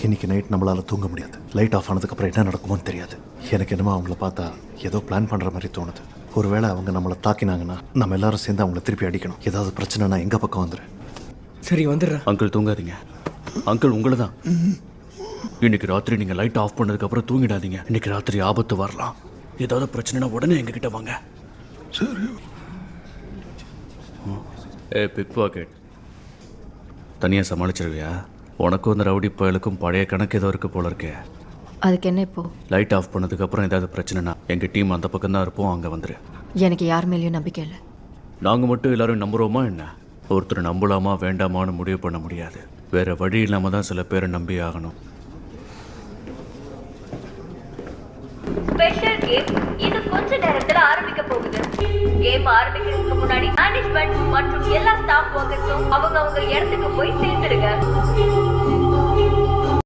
இன்னைக்கு நைட் நம்மளால தூங்க முடியாது. லைட் ஆஃப் ஆனதுக்கப்புறம் என்ன நடக்குமோன்னு தெரியாது. எனக்கு என்னமோ அவங்கள பார்த்தா ஏதோ பிளான் பண்ணுற மாதிரி தோணுது. ஒருவேளை அவங்க நம்மளை தாக்கினாங்கன்னா நம்ம எல்லாரும் சேர்ந்து அவங்கள திருப்பி அடிக்கணும். ஏதாவது பிரச்சனைனா எங்கள் பக்கம் வந்துடு. சரி வந்துடுறேன். அங்கிள் தூங்காதீங்க. அங்கிள் உங்களை தான். இன்னைக்கு ராத்திரி நீங்கள் லைட் ஆஃப் பண்ணதுக்கப்புறம் தூங்கிடாதீங்க. இன்னைக்கு ராத்திரி ஆபத்து வரலாம். ஏதாவது பிரச்சனைனா உடனே எங்ககிட்ட வாங்க. சரி. பிக் பாக்கெட் தனியாக சமாளிச்சிருவியா? உனக்கும் இந்த ரவுடி பயலுக்கும் பழைய கணக்கு ஏதோ இருக்குது போல இருக்கே. அதுக்கு என்ன இப்போ? லைட் ஆஃப் பண்ணதுக்கப்புறம் ஏதாவது பிரச்சனைனா எங்கள் டீம் அந்த பக்கம் தான் இருப்போம், அங்கே வந்துரு. எனக்கு யார் மேலேயும் நம்பிக்கை இல்லை. நாங்கள் மட்டும் எல்லாரும் நம்புகிறோமா என்ன? ஒருத்தர் நம்பலாமா வேண்டாமான்னு முடிவு பண்ண முடியாது. வேற வழி இல்லாமல் தான் சில பேரை நம்பி ஆகணும். ஸ்பெஷல் கேம் இது கொஞ்ச நேரத்துல ஆரம்பிக்க போகுது. கேம் ஆரம்பிக்கிறதுக்கு முன்னாடி மேனேஜ்மெண்ட் மற்றும் எல்லா ஸ்டாஃப் ஒர்க்கர்ஸும் அவங்க இடத்துக்கு போய் சேர்ந்துடுங்க.